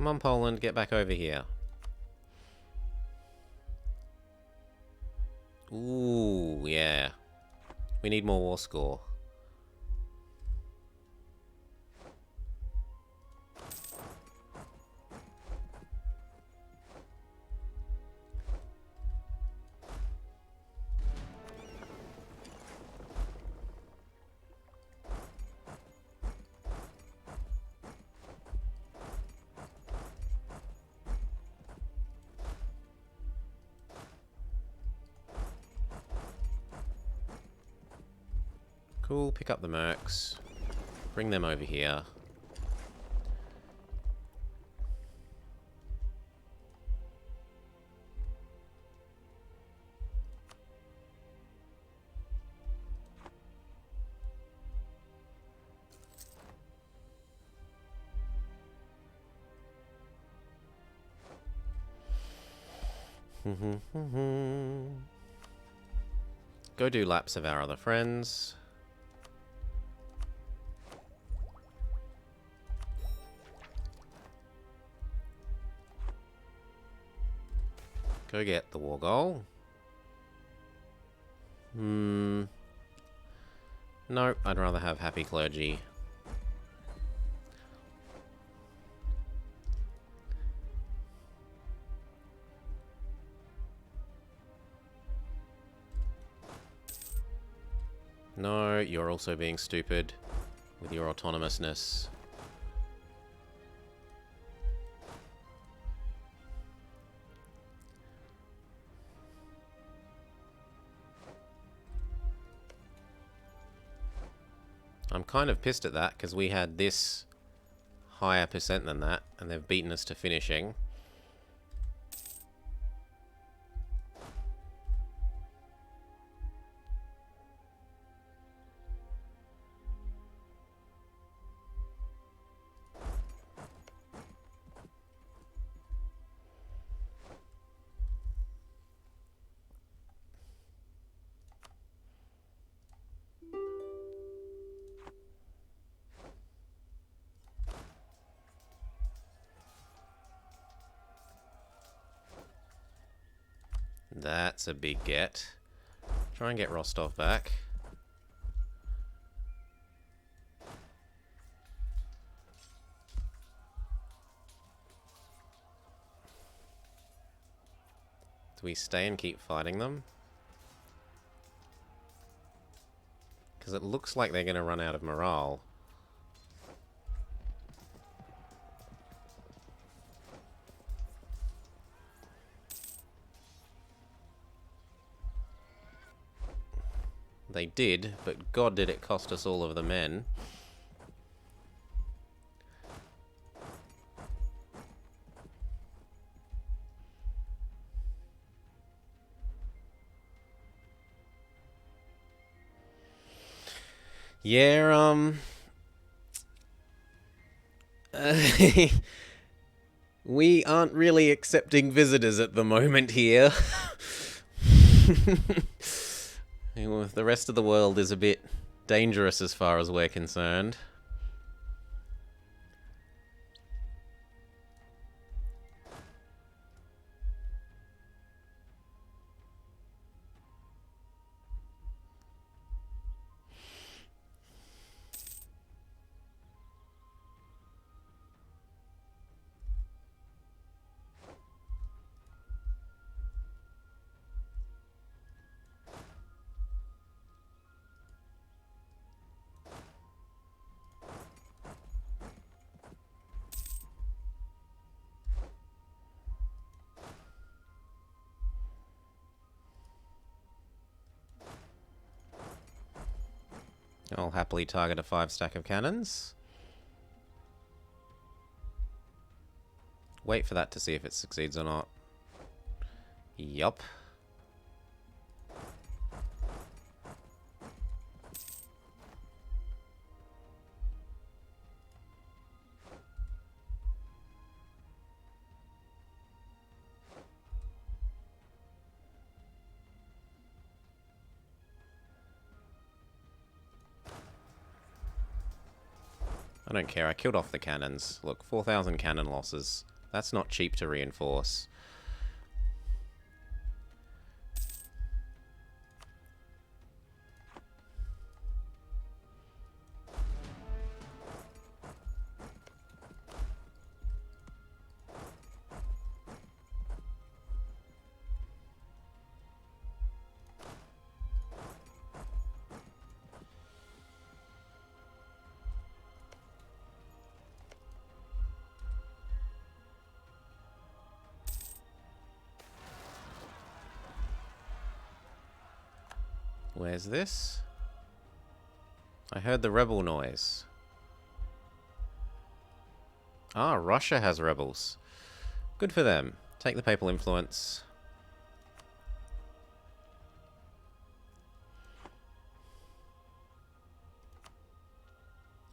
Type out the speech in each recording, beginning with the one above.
Come on, Poland, get back over here. Ooh, yeah. We need more war score. Cool, pick up the mercs. Bring them over here. Go do laps of our other friends. Go get the war goal. No, I'd rather have happy clergy. No, you're also being stupid with your autonomousness. I'm kind of pissed at that, because we had this higher percent than that, and they've beaten us to finishing. That's a big get. Try and get Rostov back. Do we stay and keep fighting them? Because it looks like they're going to run out of morale. They did, but God did it cost us all of the men. Yeah, we aren't really accepting visitors at the moment here. The rest of the world is a bit dangerous as far as we're concerned. I'll happily target a 5 stack of cannons. Wait for that to see if it succeeds or not. Yup. I don't care. I killed off the cannons. Look, 4,000 cannon losses. That's not cheap to reinforce. Where's this? I heard the rebel noise. Ah, Russia has rebels. Good for them. Take the papal influence.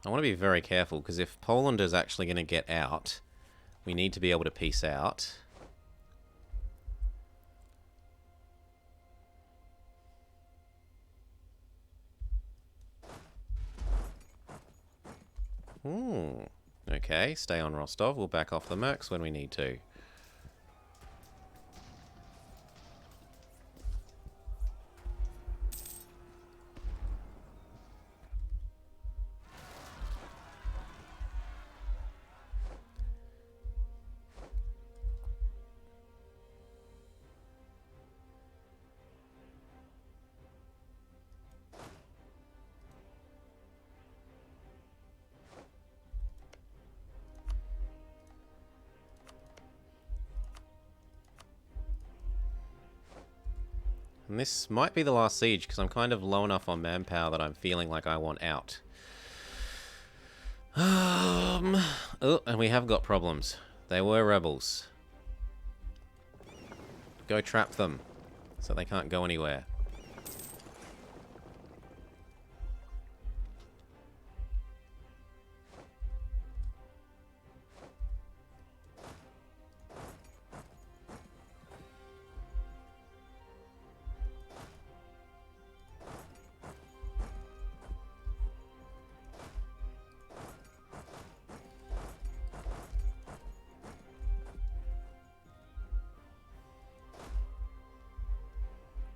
I want to be very careful, because if Poland is actually going to get out, we need to be able to peace out. Okay, stay on Rostov. We'll back off the mercs when we need to. And this might be the last siege, because I'm kind of low enough on manpower that I'm feeling like I want out. Oh, and we have got problems. They were rebels. Go trap them, so they can't go anywhere.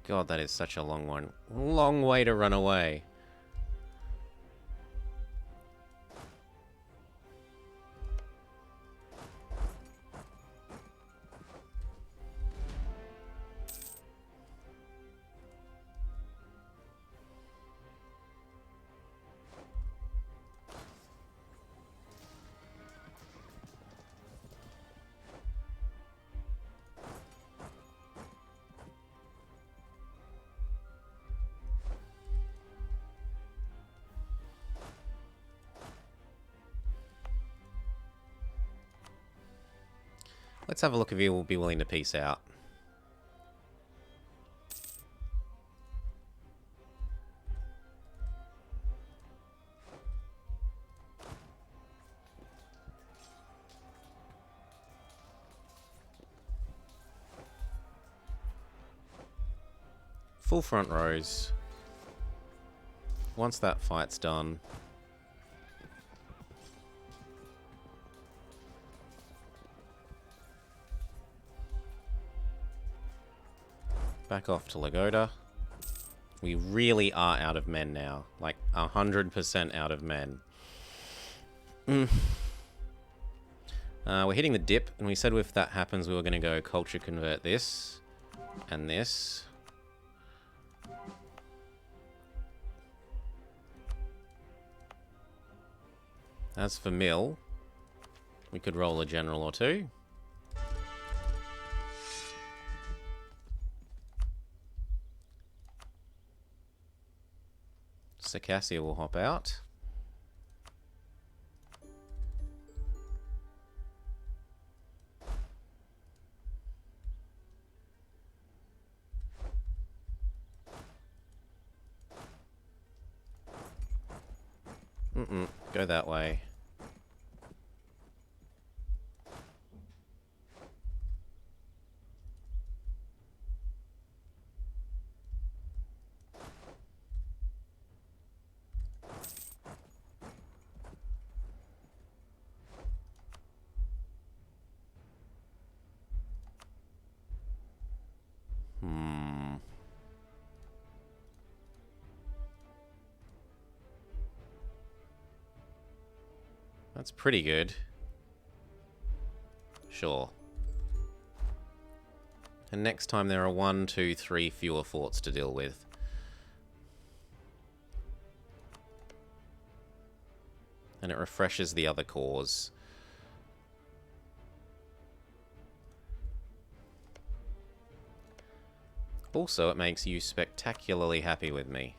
God, that is such a long one. Long way to run away. Let's have a look if you will be willing to peace out. Full front rows. Once that fight's done, back off to Lagoda. We really are out of men now. Like, 100% out of men. We're hitting the dip, and we said if that happens, we were going to go culture convert this and this. As for mill, we could roll a general or two. Circassia will hop out. Go that way. That's pretty good. Sure. And next time there are 1, 2, 3 fewer forts to deal with. And it refreshes the other cores. Also, it makes you spectacularly happy with me.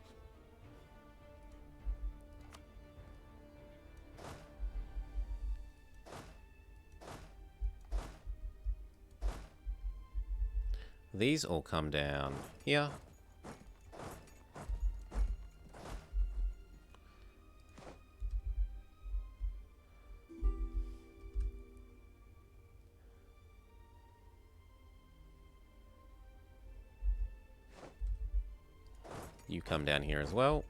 These all come down here. You come down here as well.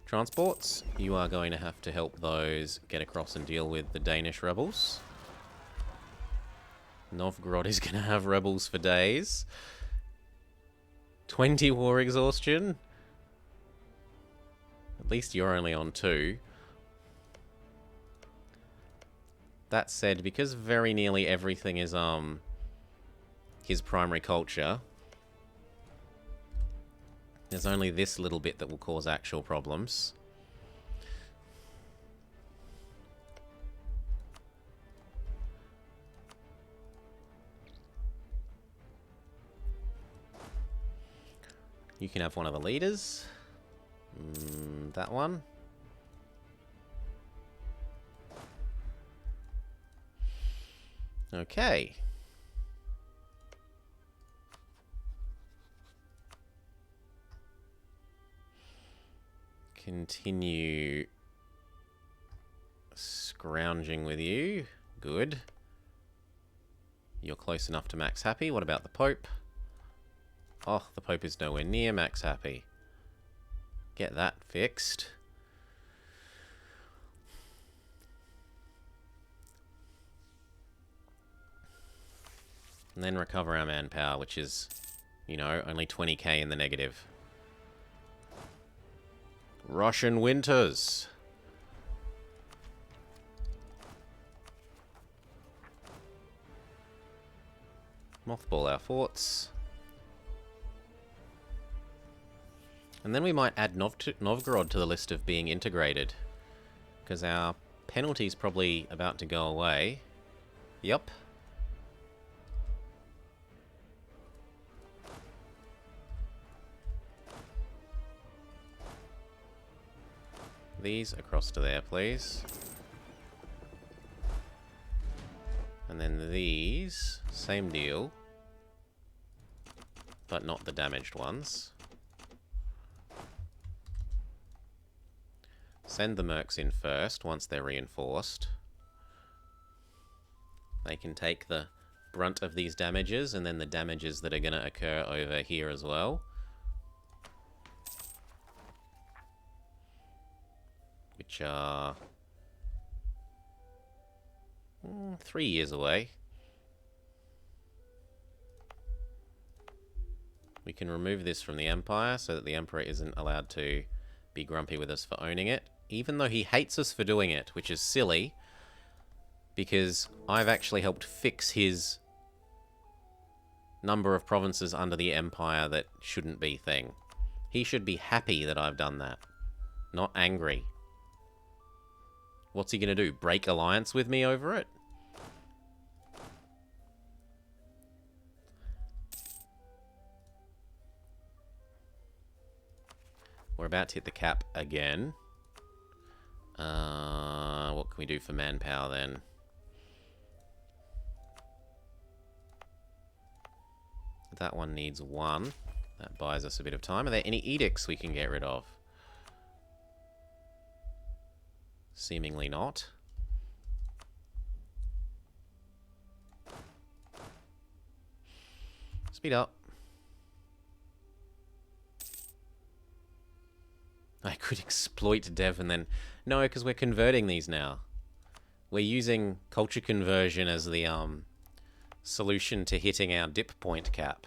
Transports, you are going to have to help those get across and deal with the Danish rebels. Novgorod is going to have rebels for days. 20 war exhaustion. At least you're only on 2. That said, because very nearly everything is his primary culture, there's only this little bit that will cause actual problems. You can have one of the leaders. That one. Okay. Continue scrounging with you. Good. You're close enough to max happy. What about the Pope? Oh, the Pope is nowhere near max happy. Get that fixed. And then recover our manpower, which is, you know, only 20k in the negative. Russian winters. Mothball our forts. And then we might add Novgorod to the list of being integrated. Because our penalty's probably about to go away. Yup. These across to there, please. And then these, same deal. But not the damaged ones. Send the mercs in first, once they're reinforced. They can take the brunt of these damages, and then the damages that are going to occur over here as well. Which are 3 years away. We can remove this from the Empire so that the Emperor isn't allowed to be grumpy with us for owning it, even though he hates us for doing it, which is silly, because I've actually helped fix his number of provinces under the Empire that shouldn't be thing. He should be happy that I've done that, not angry. What's he going to do? Break alliance with me over it? We're about to hit the cap again. What can we do for manpower then? That one needs 1. That buys us a bit of time. Are there any edicts we can get rid of? Seemingly not. Speed up. I could exploit dev and then... No, because we're converting these now. We're using culture conversion as the solution to hitting our dip point cap.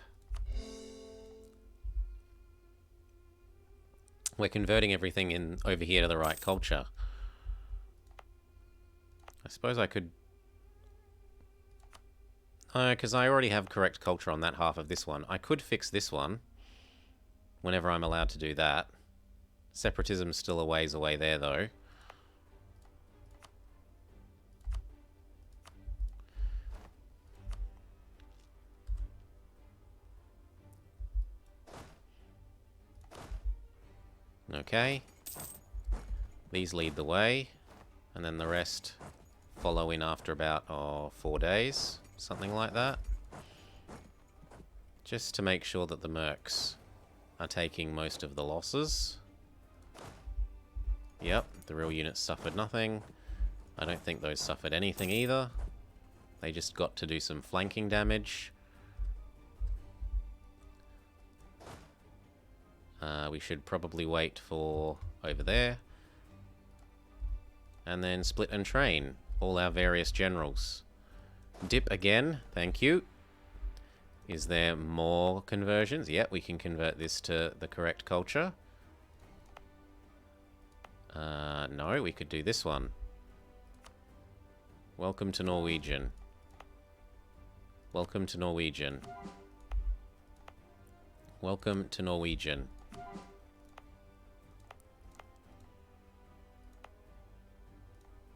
We're converting everything in over here to the right culture. I suppose I could... because I already have correct culture on that half of this one. I could fix this one whenever I'm allowed to do that. Separatism's still a ways away there, though. Okay. These lead the way, and then the rest follow in after about 4 days, something like that. Just to make sure that the mercs are taking most of the losses. Yep, the real units suffered nothing. I don't think those suffered anything either. They just got to do some flanking damage. We should probably wait for over there. And then split and train all our various generals. Dip again, thank you. Is there more conversions? Yep, we can convert this to the correct culture. No, we could do this one. Welcome to Norwegian. Welcome to Norwegian. Welcome to Norwegian.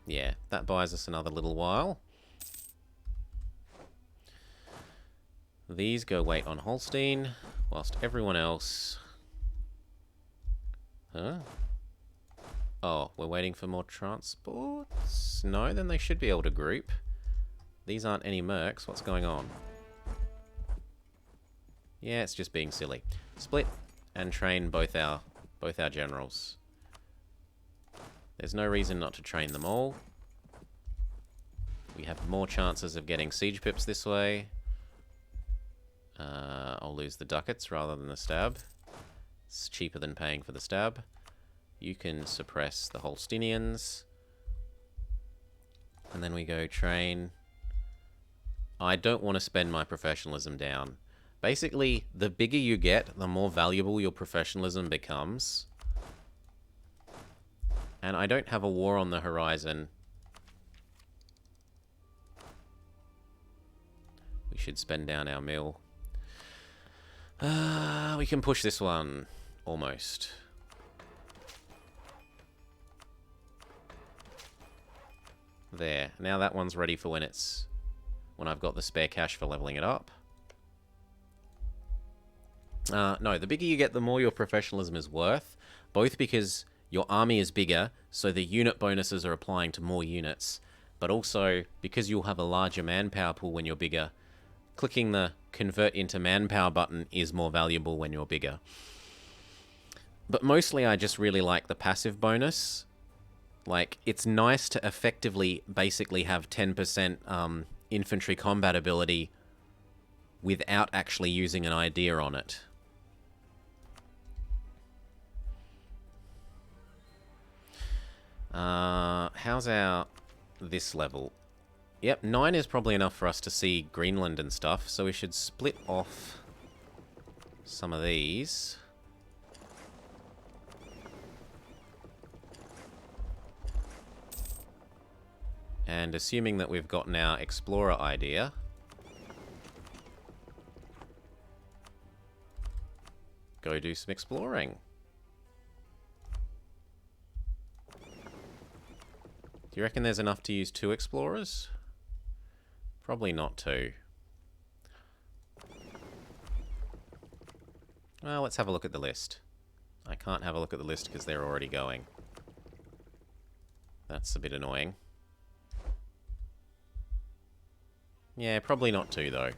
Yeah, that buys us another little while. These go wait on Holstein, whilst everyone else... Huh? Oh, we're waiting for more transports? No, then they should be able to group. These aren't any mercs. What's going on? Yeah, it's just being silly. Split and train both our generals. There's no reason not to train them all. We have more chances of getting siege pips this way. I'll lose the ducats rather than the stab. It's cheaper than paying for the stab. You can suppress the Holsteinians. And then we go train. I don't want to spend my professionalism down. Basically, the bigger you get, the more valuable your professionalism becomes. And I don't have a war on the horizon. We should spend down our mill. We can push this one. Almost. There. Now that one's ready for when I've got the spare cash for leveling it up. No, the bigger you get, the more your professionalism is worth. Both because your army is bigger, so the unit bonuses are applying to more units. But also, because you'll have a larger manpower pool when you're bigger, clicking the convert into manpower button is more valuable when you're bigger. But mostly I just really like the passive bonus. Like, it's nice to effectively basically have 10% infantry combat ability without actually using an idea on it. How's our this level? Yep, 9 is probably enough for us to see Greenland and stuff, so we should split off some of these. And assuming that we've gotten our explorer idea, go do some exploring. Do you reckon there's enough to use 2 explorers? Probably not 2. Well, let's have a look at the list. I can't have a look at the list because they're already going. That's a bit annoying. Yeah, probably not 2 though.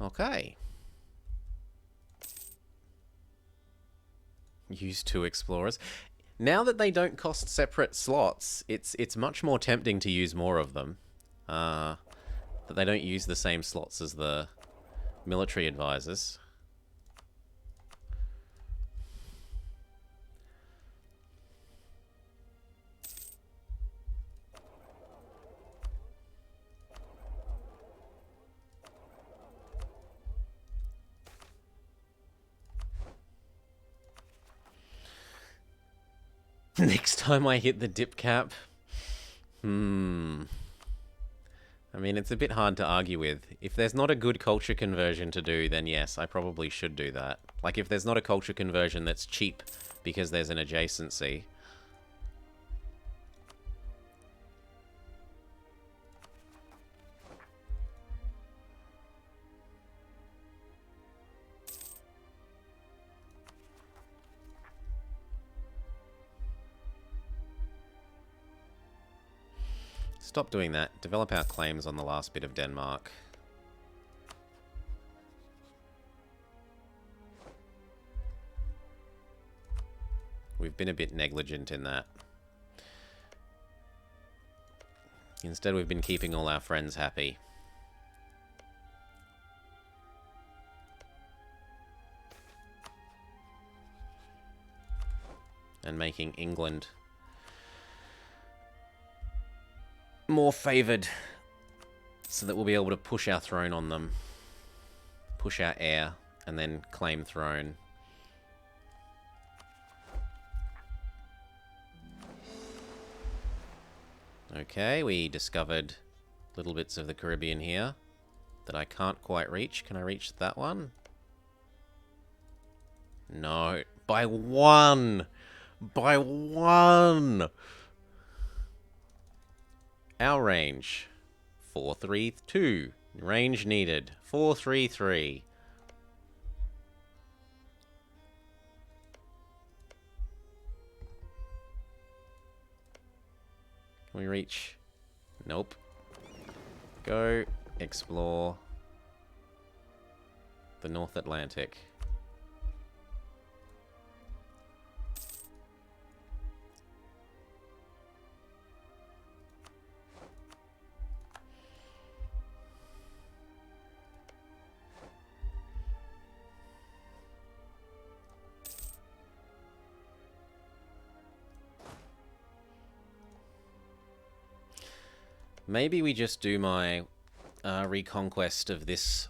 Okay. Use 2 explorers. Now that they don't cost separate slots, it's much more tempting to use more of them. But they don't use the same slots as the military advisors. Next time I hit the dip cap. I mean, it's a bit hard to argue with. If there's not a good culture conversion to do, then yes, I probably should do that. Like, if there's not a culture conversion that's cheap because there's an adjacency. Stop doing that. Develop our claims on the last bit of Denmark. We've been a bit negligent in that. Instead, we've been keeping all our friends happy. And making England more favoured, so that we'll be able to push our throne on them. Push our heir, and then claim throne. Okay, we discovered little bits of the Caribbean here that I can't quite reach. Can I reach that one? No. By one! By one! Our range, 432. Range needed, 433. Can we reach? Nope. Go explore the North Atlantic. Maybe we just do my reconquest of this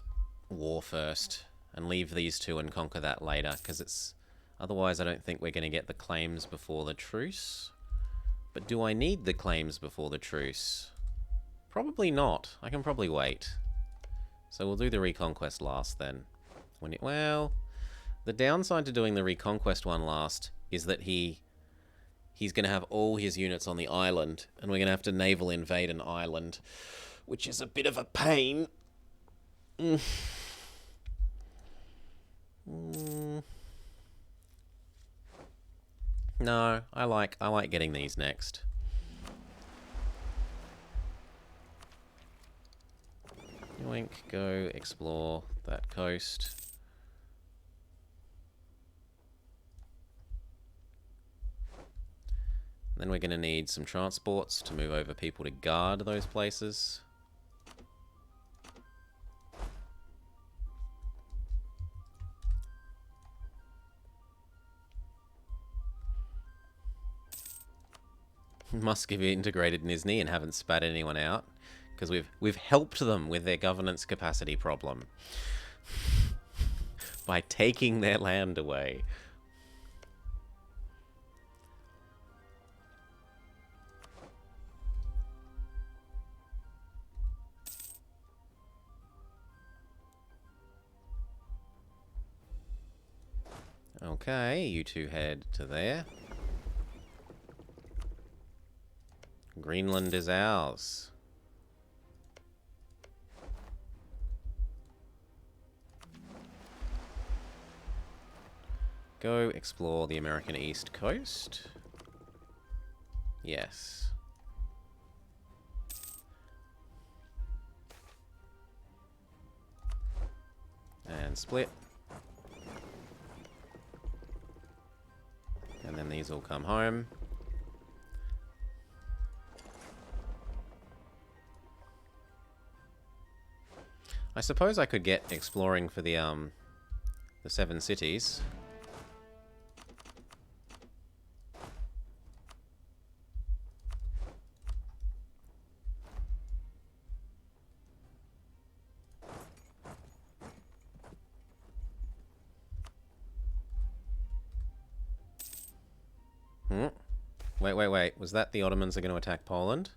war first and leave these two and conquer that later, because it's... Otherwise, I don't think we're going to get the claims before the truce. But do I need the claims before the truce? Probably not. I can probably wait. So we'll do the reconquest last then. Well, the downside to doing the reconquest one last is that he's going to have all his units on the island, and we're going to have to naval invade an island, which is a bit of a pain. No, I like getting these next. Yoink, go explore that coast. Then we're going to need some transports to move over people to guard those places. Must have integrated Nizhny and haven't spat anyone out, because we've helped them with their governance capacity problem by taking their land away. Okay, you two head to there. Greenland is ours. Go explore the American East Coast. Yes. And split. And then these all come home. I suppose I could get exploring for the 7 cities. Wait. Was that the Ottomans are going to attack Poland?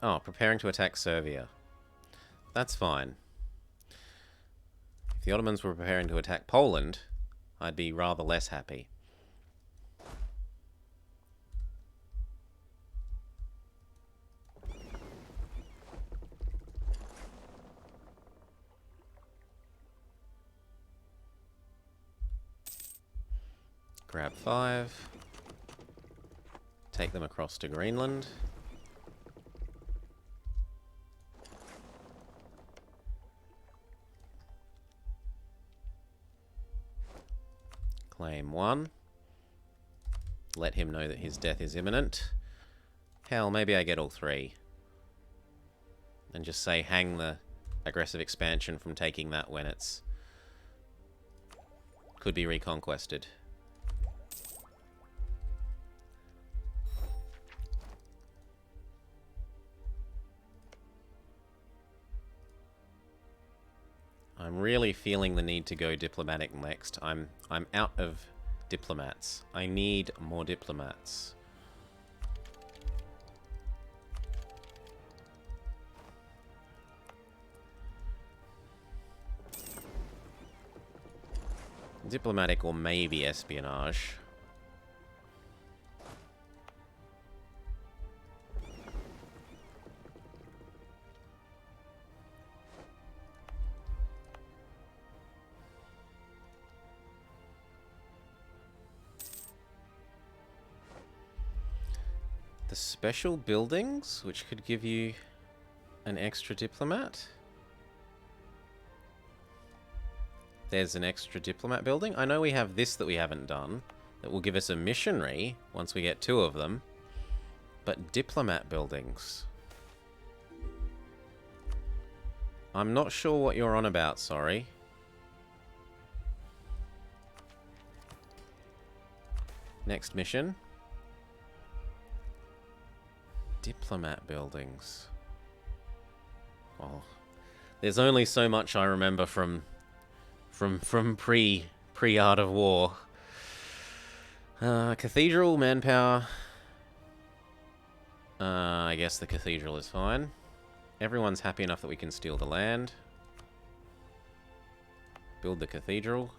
Oh, preparing to attack Serbia. That's fine. If the Ottomans were preparing to attack Poland, I'd be rather less happy. Grab 5. Take them across to Greenland. Claim 1. Let him know that his death is imminent. Hell, maybe I get all 3. And just say hang the aggressive expansion from taking that when it's... could be reconquested. I'm really feeling the need to go diplomatic next. I'm out of diplomats. I need more diplomats. Diplomatic or maybe espionage. The special buildings, which could give you an extra diplomat. There's an extra diplomat building. I know we have this that we haven't done, that will give us a missionary once we get 2 of them. But diplomat buildings. I'm not sure what you're on about, sorry. Next mission. Diplomat buildings. Oh, there's only so much I remember from pre-Art of War. Cathedral, manpower. I guess the cathedral is fine. Everyone's happy enough that we can steal the land. Build the cathedral.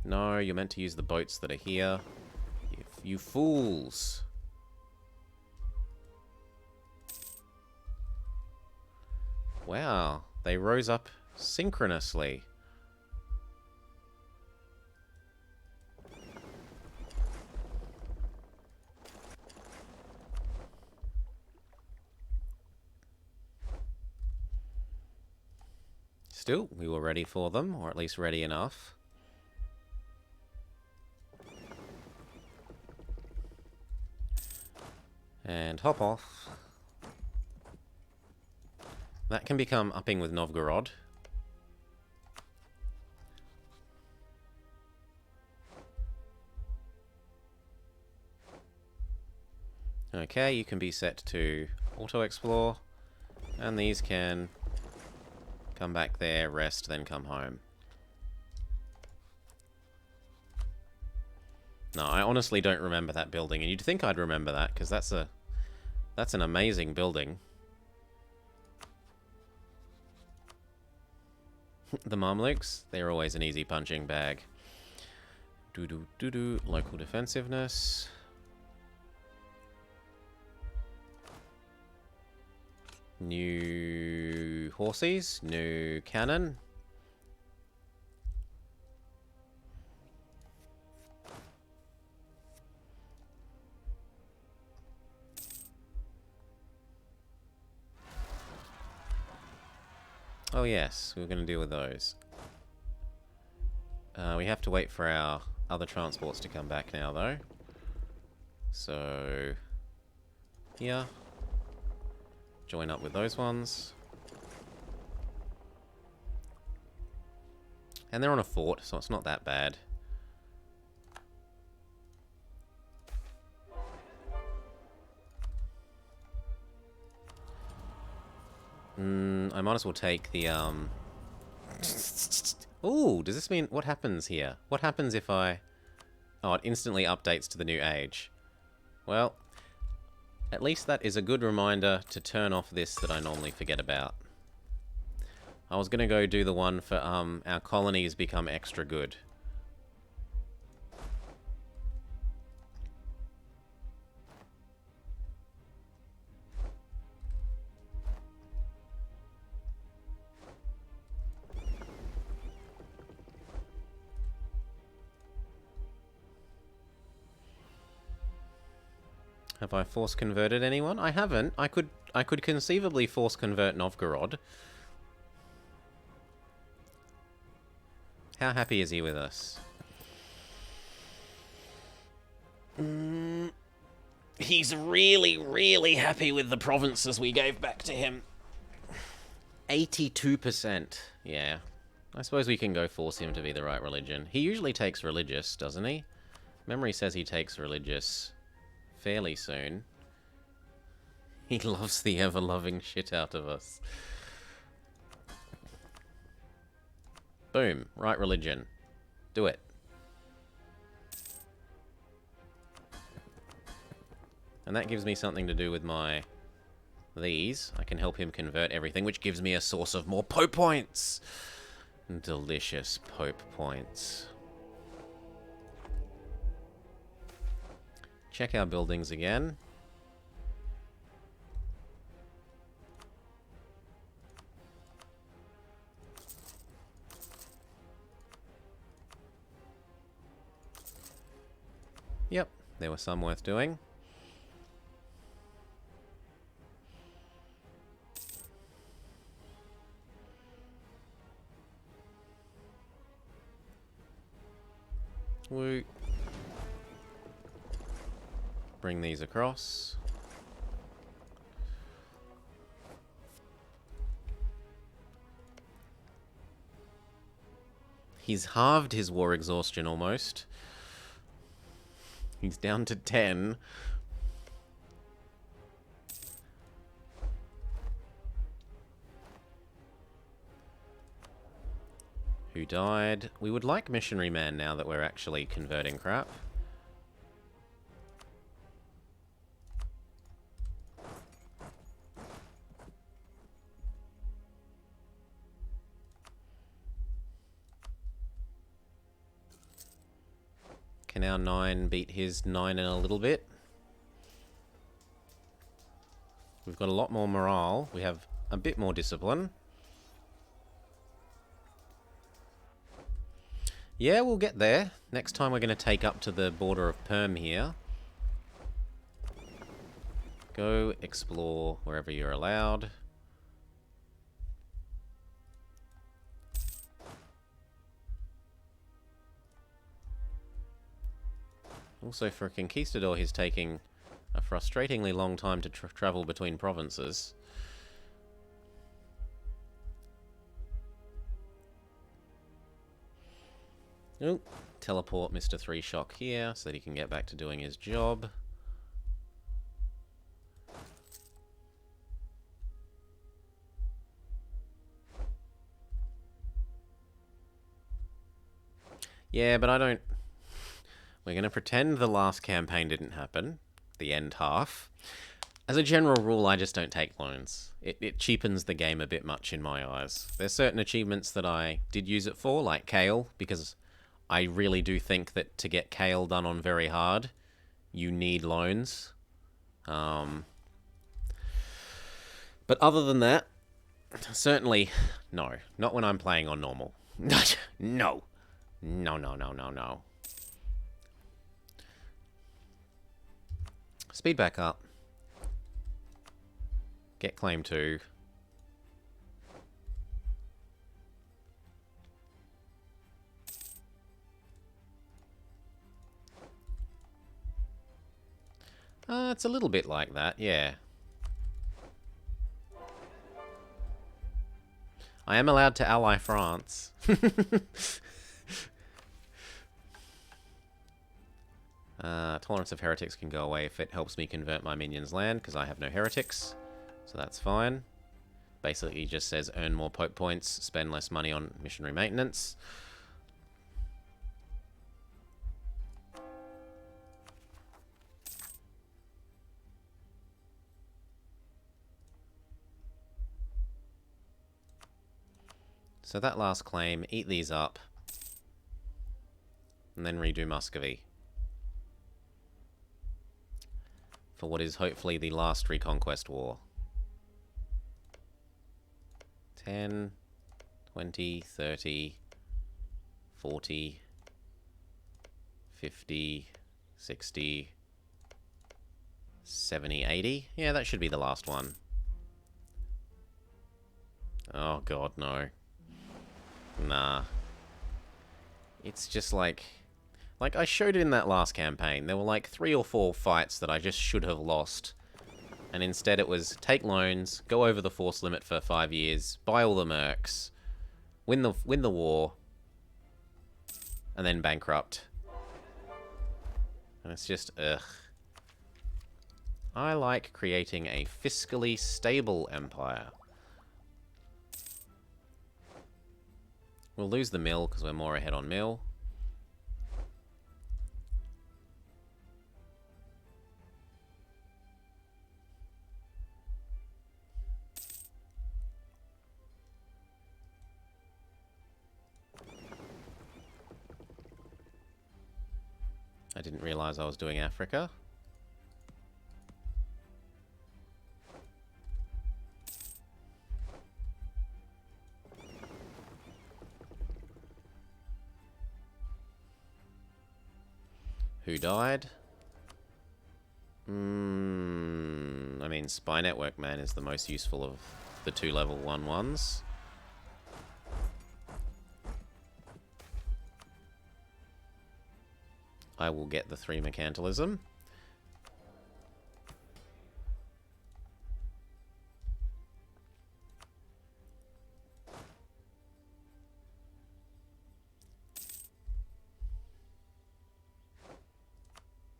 No, you're meant to use the boats that are here. You fools. Wow, they rose up synchronously. Still, we were ready for them, or at least ready enough. And hop off. That can become upping with Novgorod. Okay, you can be set to auto-explore. And these can come back there, rest, then come home. No, I honestly don't remember that building, and you'd think I'd remember that, because that's an amazing building. The Mamluks, they're always an easy punching bag. Local defensiveness. New horses, new cannon. Oh yes, we were going to deal with those. We have to wait for our other transports to come back now, though. So, here. Join up with those ones. And they're on a fort, so it's not that bad. I might as well take the, Ooh, does this mean... What happens here? What happens if I... Oh, it instantly updates to the new age. Well, at least that is a good reminder to turn off this that I normally forget about. I was gonna go do the one for, our colonies become extra good. Have I force converted anyone? I haven't. I could conceivably force convert Novgorod. How happy is he with us? He's really, really happy with the provinces we gave back to him. 82%. Yeah. I suppose we can go force him to be the right religion. He usually takes religious, doesn't he? Memory says he takes religious fairly soon. He loves the ever-loving shit out of us. Boom. Right religion. Do it. And that gives me something to do with my... these. I can help him convert everything, which gives me a source of more Pope points. Delicious Pope points. Check our buildings again. Yep, there were some worth doing. Woo. Bring these across. He's halved his war exhaustion almost. He's down to 10. Who died? We would like Missionary Man now that we're actually converting crap. Can our 9 beat his 9 in a little bit? We've got a lot more morale. We have a bit more discipline. Yeah, we'll get there. Next time we're going to take up to the border of Perm here. Go explore wherever you're allowed. Also, for a conquistador, he's taking a frustratingly long time to travel between provinces. Oh, teleport Mr. 3 Shock here so that he can get back to doing his job. Yeah, but I don't... We're going to pretend the last campaign didn't happen. The end half. As a general rule, I just don't take loans. It cheapens the game a bit much in my eyes. There's certain achievements that I did use it for, like Kale, because I really do think that to get Kale done on very hard, you need loans. But other than that, certainly, no. Not when I'm playing on normal. No. No, no, no, no, no. Speed back up. Get claim 2. It's a little bit like that, yeah. I am allowed to ally France. Tolerance of heretics can go away if it helps me convert my minions' land, because I have no heretics. So that's fine. Basically just says earn more Pope points, spend less money on missionary maintenance. So that last claim, eat these up, and then redo Muscovy. For what is hopefully the last Reconquest War. 10, 20, 30, 40, 50, 60, 70, 80. Yeah, that should be the last one. Oh god, no. Nah. It's just like I showed it in that last campaign. There were like 3 or 4 fights that I just should have lost. And instead it was take loans, go over the force limit for 5 years, buy all the mercs, win the war, and then bankrupt. And it's just, ugh. I like creating a fiscally stable empire. We'll lose the mill because we're more ahead on mill. I didn't realize I was doing Africa. Who died? I mean, Spy Network Man is the most useful of the 2 level 1/1s. I will get the 3 Mercantilism.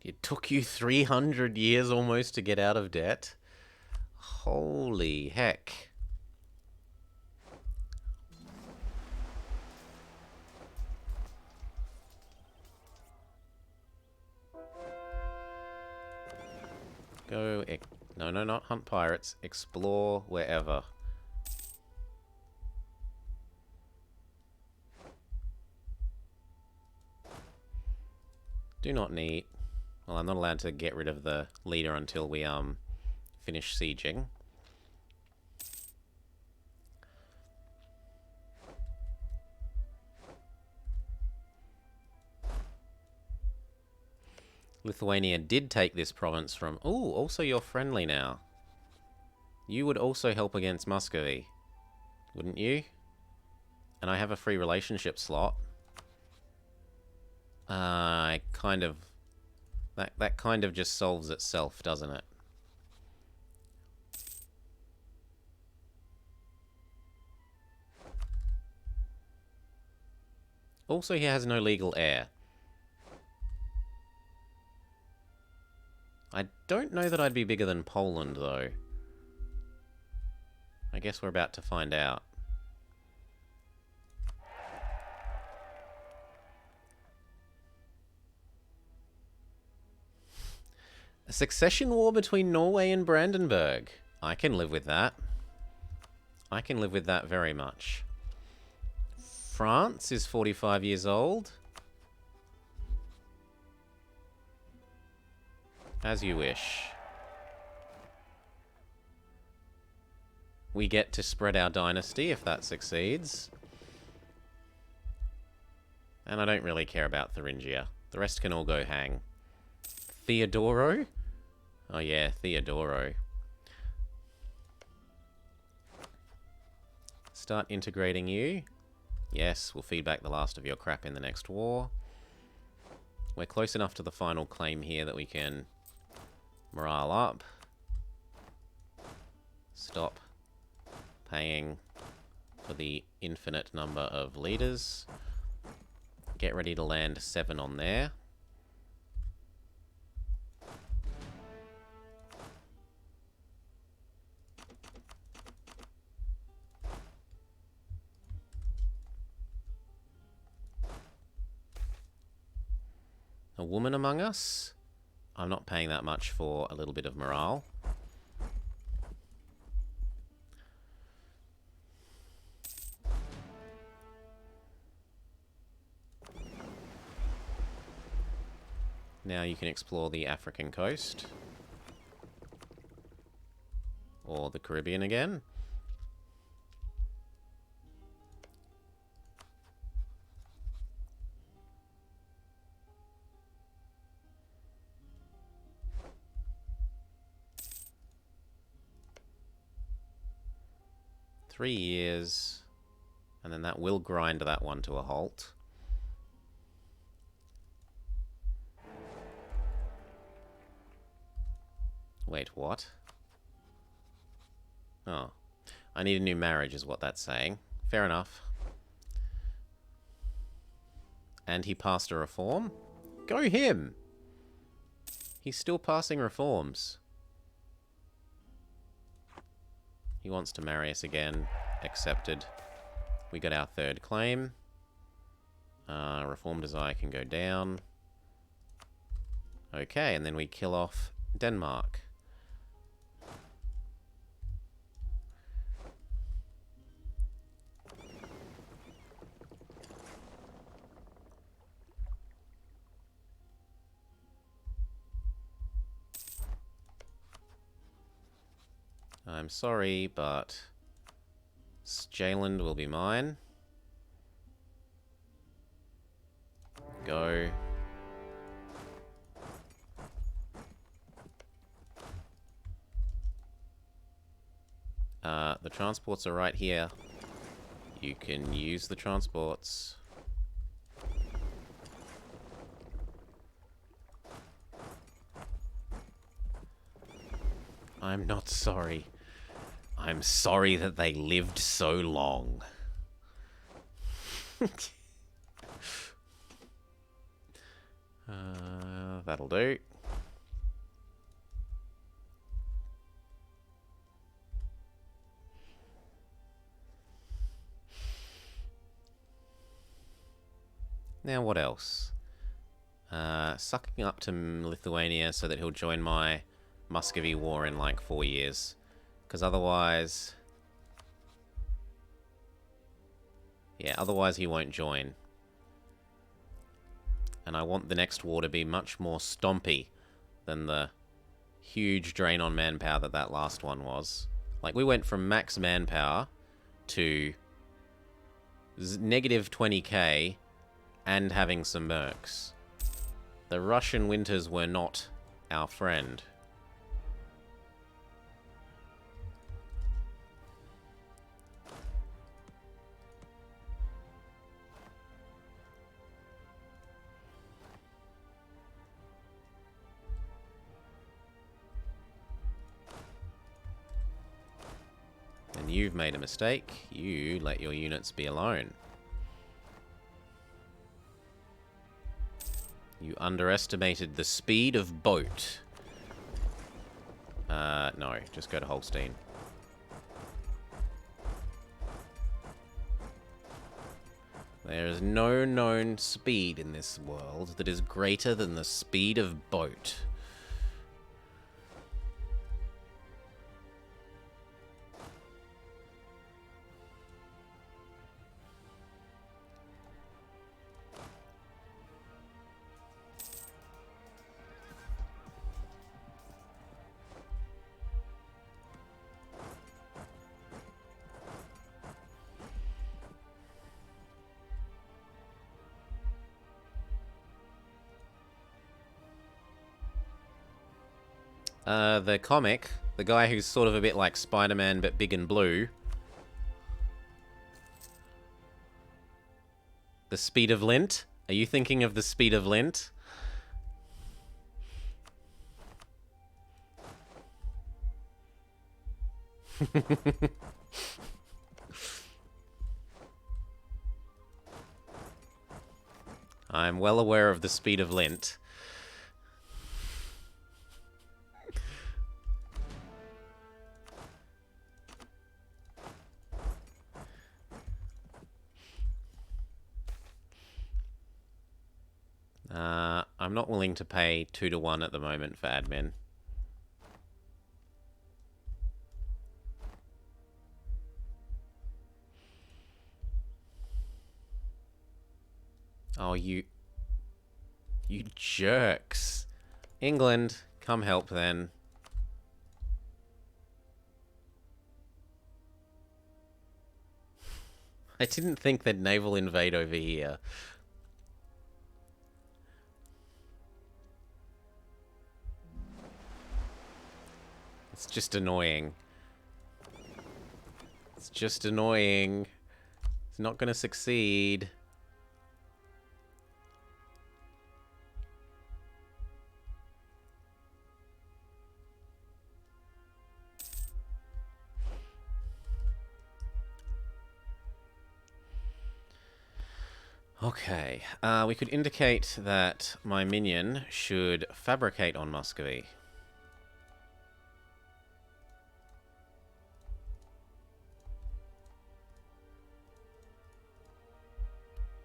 It took you 300 years almost to get out of debt? Holy heck. Go... No, not hunt pirates. Explore wherever. Do not need... Well, I'm not allowed to get rid of the leader until we finish sieging. Lithuania did take this province from... Ooh, also you're friendly now. You would also help against Muscovy, wouldn't you? And I have a free relationship slot. I kind of... That kind of just solves itself, doesn't it? Also, he has no legal heir. I don't know that I'd be bigger than Poland, though. I guess we're about to find out. A succession war between Norway and Brandenburg. I can live with that. I can live with that very much. France is 45 years old. As you wish. We get to spread our dynasty if that succeeds. And I don't really care about Thuringia. The rest can all go hang. Theodoro? Oh yeah, Theodoro. Start integrating you. Yes, we'll feed back the last of your crap in the next war. We're close enough to the final claim here that we can morale up. Stop paying for the infinite number of leaders. Get ready to land 7 on there. A woman among us? I'm not paying that much for a little bit of morale. Now you can explore the African coast. Or the Caribbean again. Three years. And then that will grind that one to a halt. Wait, what? Oh. I need a new marriage is what that's saying. Fair enough. And he passed a reform? Go him! He's still passing reforms. He wants to marry us again. Accepted. We got our third claim. Reform desire can go down. Okay, and then we kill off Denmark. I'm sorry, but Jaland will be mine. Go. The transports are right here. You can use the transports. I'm not sorry. I'm sorry that they lived so long. That'll do. Now what else? Sucking up to Lithuania so that he'll join my Muscovy war in like 4 years. Because otherwise... yeah, otherwise he won't join. And I want the next war to be much more stompy than the huge drain on manpower that that last one was. Like, we went from max manpower to negative 20k and having some mercs. The Russian winters were not our friend. And you've made a mistake. You let your units be alone. You underestimated the speed of boat. No, just go to Holstein. There is no known speed in this world that is greater than the speed of boat. The comic, the guy who's sort of a bit like Spider-Man but big and blue. The speed of lint? Are you thinking of the speed of lint? I'm well aware of the speed of lint. I'm not willing to pay 2 to 1 at the moment for admin. Oh, you jerks. England, come help then. I didn't think they'd naval invade over here. It's just annoying. It's just annoying. It's not going to succeed. Okay, we could indicate that my minion should fabricate on Muscovy.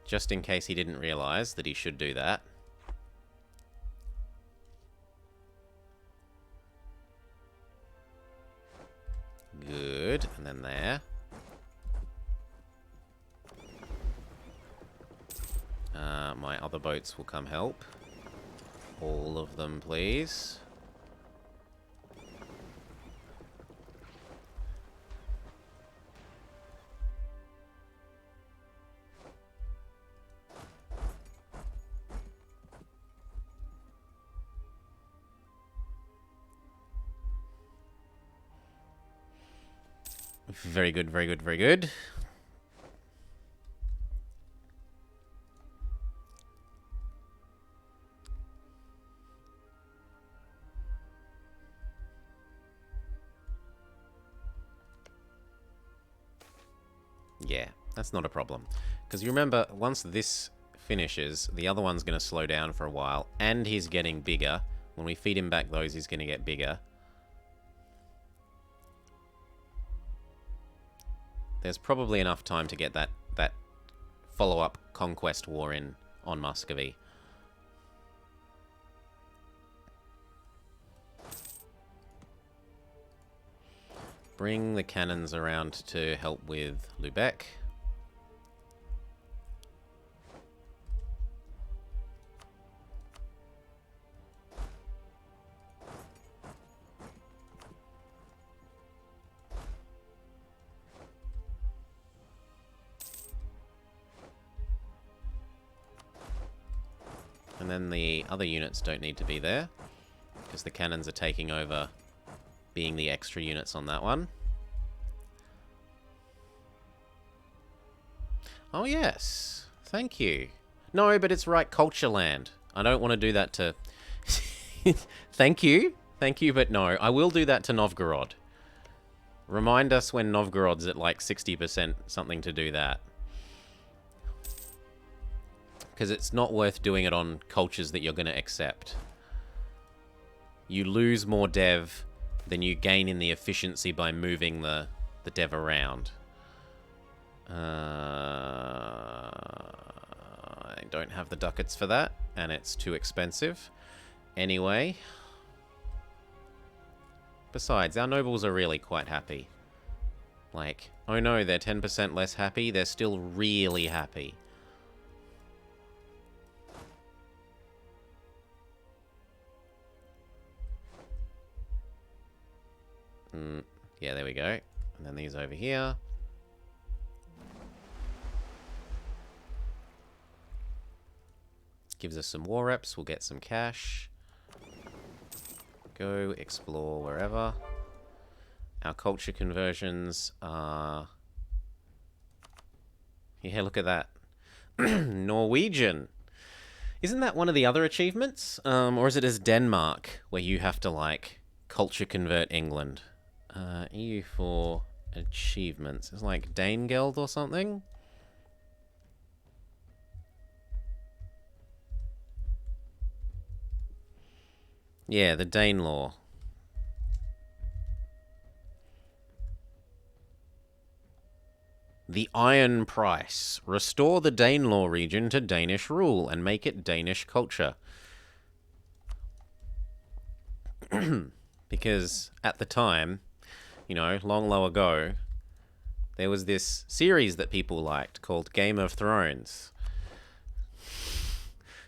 Just in case he didn't realize that he should do that. Good, and then there. My other boats will come help. All of them, please. Very good, very good, very good. Yeah, that's not a problem. Because you remember, once this finishes, the other one's going to slow down for a while, and he's getting bigger. When we feed him back those, he's going to get bigger. There's probably enough time to get that follow-up conquest war in on Muscovy. Bring the cannons around to help with Lubeck. And then the other units don't need to be there, because the cannons are taking over being the extra units on that one. Oh yes, thank you. No, but it's right culture land. I don't want to do that to... Thank you, but no. I will do that to Novgorod. Remind us when Novgorod's at like 60% something to do that. Because it's not worth doing it on cultures that you're going to accept. You lose more dev than you gain in the efficiency by moving the dev around. I don't have the ducats for that, and it's too expensive. Anyway. Besides, our nobles are really quite happy. Like, oh no, they're 10% less happy. They're still really happy. Yeah, there we go. And then these over here. Gives us some war reps. We'll get some cash. Go explore wherever. Our culture conversions are... Yeah, look at that. Norwegian. Isn't that one of the other achievements? Or is it as Denmark, where you have to, like, culture convert England? EU4 achievements. It's like Danegeld or something? Yeah, the Danelaw. The Iron Price. Restore the Danelaw region to Danish rule and make it Danish culture. Because at the time, you know, long ago, there was this series that people liked called Game of Thrones.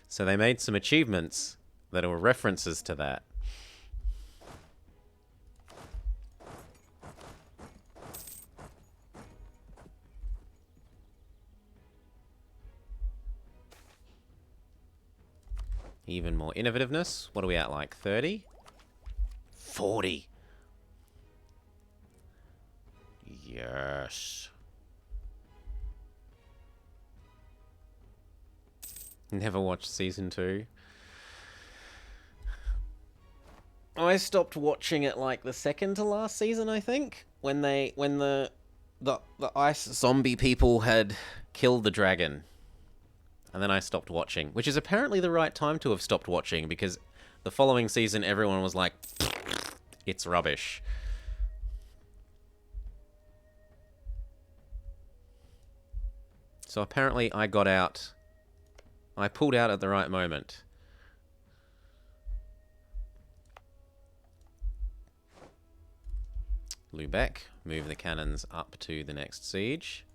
So they made some achievements that were references to that. Even more innovativeness. What are we at, like 30? 40. Yes. Never watched season 2. I stopped watching it like the second to last season, I think, when the ice zombie people had killed the dragon. And then I stopped watching, which is apparently the right time to have stopped watching, because the following season everyone was like, it's rubbish. So apparently I got out. I pulled out at the right moment. Lubeck, move the cannons up to the next siege.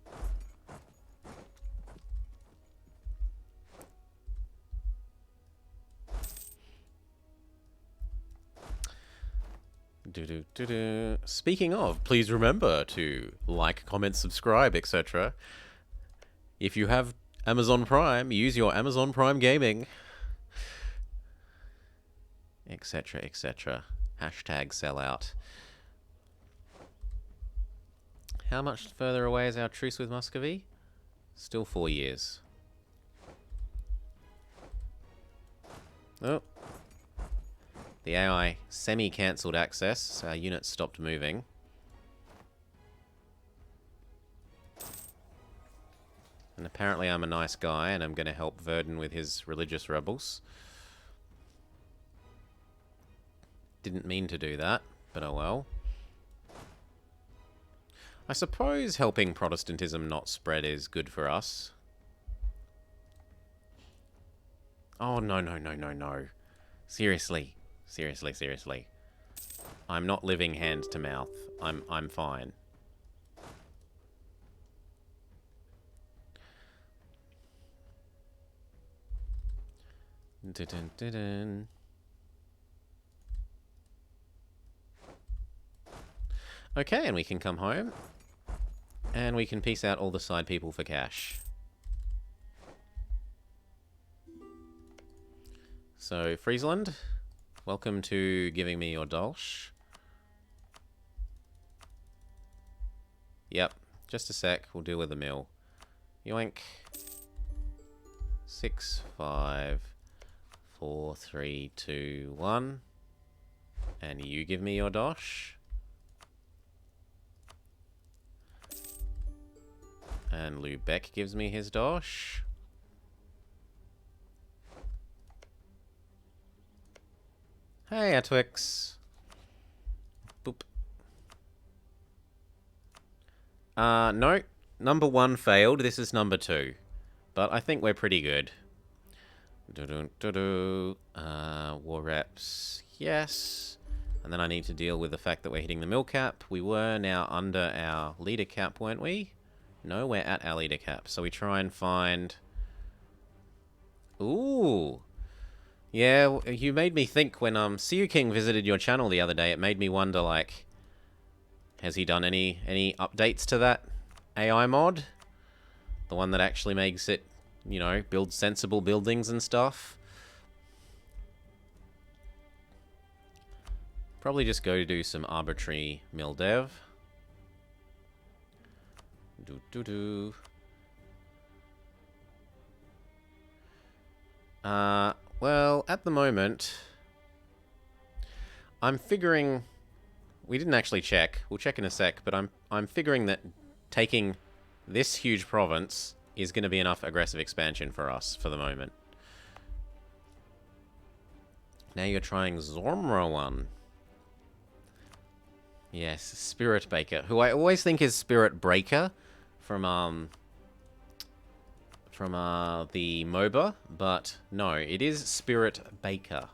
Speaking of, please remember to like, comment, subscribe, etc. If you have Amazon Prime, use your Amazon Prime Gaming, etc, etc. Hashtag sellout. How much further away is our truce with Muscovy? Still 4 years. Oh. The AI semi-cancelled access, so our units stopped moving. And apparently I'm a nice guy and I'm going to help Verdun with his religious rebels. Didn't mean to do that, but oh well. I suppose helping Protestantism not spread is good for us. Oh, no, no, no, no, no. Seriously. Seriously, seriously. I'm not living hand to mouth. I'm fine. Dun, dun, dun. Okay, and we can come home. And we can piece out all the side people for cash. So, Friesland, welcome to giving me your Dolch. Yep, just a sec, we'll deal with the mill. Yoink. 6, 5, 4, 3, 2, 1. And you give me your dosh. And Lubeck gives me his dosh. Hey, Atwix. Boop. No. Number 1 failed. This is number 2. But I think we're pretty good. War reps. Yes. And then I need to deal with the fact that we're hitting the mill cap. We were now under our leader cap, weren't we? No, we're at our leader cap. So we try and find... Ooh. Yeah, you made me think when Siu King visited your channel the other day. It made me wonder, like, has he done any updates to that AI mod? The one that actually makes it, you know, build sensible buildings and stuff. Probably just go to do some arbitrary mill dev. Well, at the moment, I'm figuring... We didn't actually check. We'll check in a sec, but I'm figuring that taking this huge province is going to be enough aggressive expansion for us for the moment. Now you're trying Zormra one. Yes, Spirit Baker, who I always think is Spirit Breaker from the MOBA, but no, it is Spirit Baker.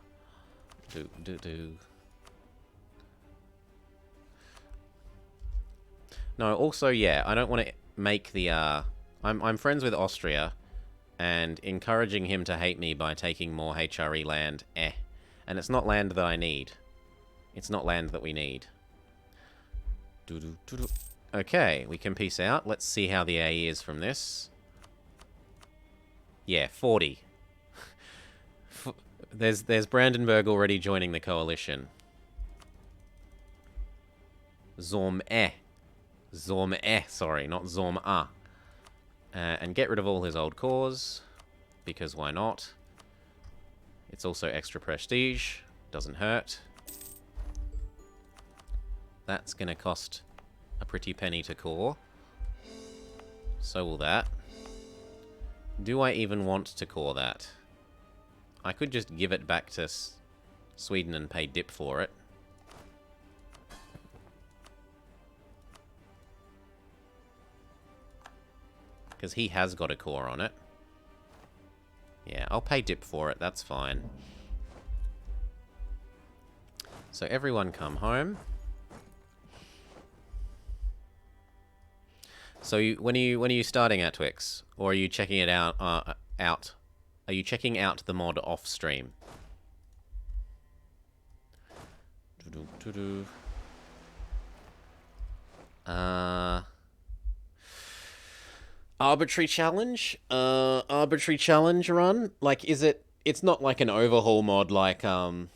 No, also, yeah, I don't want to make the, I'm friends with Austria, and encouraging him to hate me by taking more HRE land, eh. And it's not land that I need. It's not land that we need. Okay, we can peace out. Let's see how the AE is from this. Yeah, 40. There's Brandenburg already joining the coalition. Zorm-eh. Zorm-eh, sorry, not Zorm-ah. And get rid of all his old cores, because why not? It's also extra prestige. Doesn't hurt. That's going to cost a pretty penny to core. So will that. Do I even want to core that? I could just give it back to Sweden and pay dip for it. Because he has got a core on it. Yeah, I'll pay dip for it. That's fine. So everyone come home. So when are you starting at Twix, or are you checking it out? Are you checking out the mod off stream? Arbitrary challenge? Arbitrary challenge run? Like, is it... It's not like an overhaul mod like, Arcan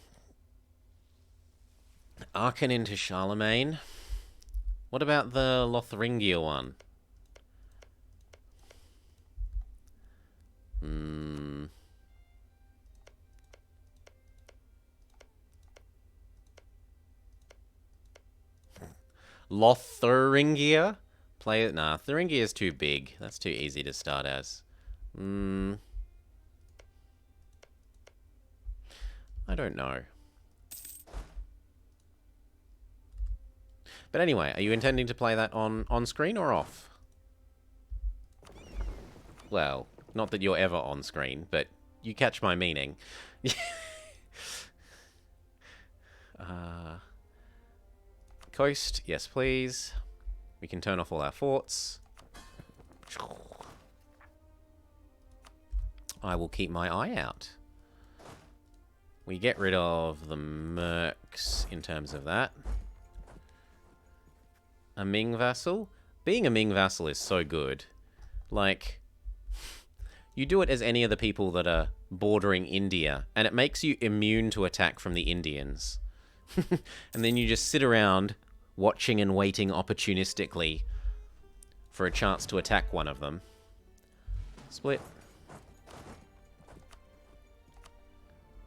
into Charlemagne. What about the Lotharingia one? Lotharingia? Play it? Nah, Thuringia is too big. That's too easy to start as. I don't know. But anyway, are you intending to play that on screen or off? Well, not that you're ever on screen, but you catch my meaning. Coast, yes please. We can turn off all our forts. I will keep my eye out. We get rid of the mercs in terms of that. A Ming vassal? Being a Ming vassal is so good. Like, you do it as any of the people that are bordering India, and it makes you immune to attack from the Indians. And then you just sit around watching and waiting opportunistically for a chance to attack one of them. Split.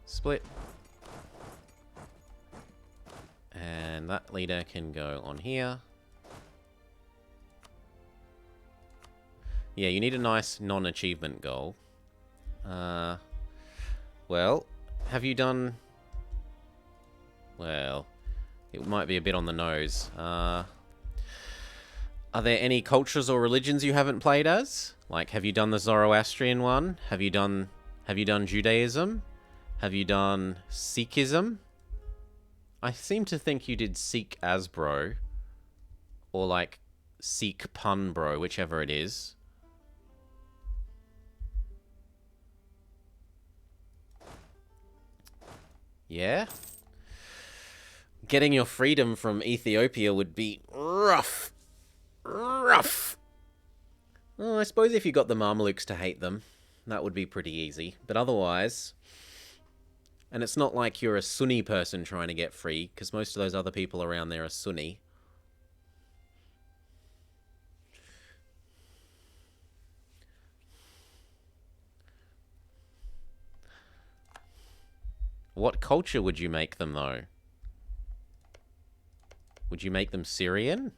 Split. And that leader can go on here. Yeah, you need a nice non-achievement goal. Well, have you done... Well, it might be a bit on the nose. Are there any cultures or religions you haven't played as? Like, have you done the Zoroastrian one? Have you done Judaism? Have you done Sikhism? I seem to think you did Sikh Asbro. Or, like, Sikh Punbro, whichever it is. Yeah? Getting your freedom from Ethiopia would be rough. Rough. Well, I suppose if you got the Mamelukes to hate them, that would be pretty easy. But otherwise... And it's not like you're a Sunni person trying to get free, because most of those other people around there are Sunni. What culture would you make them, though? Would you make them Syrian?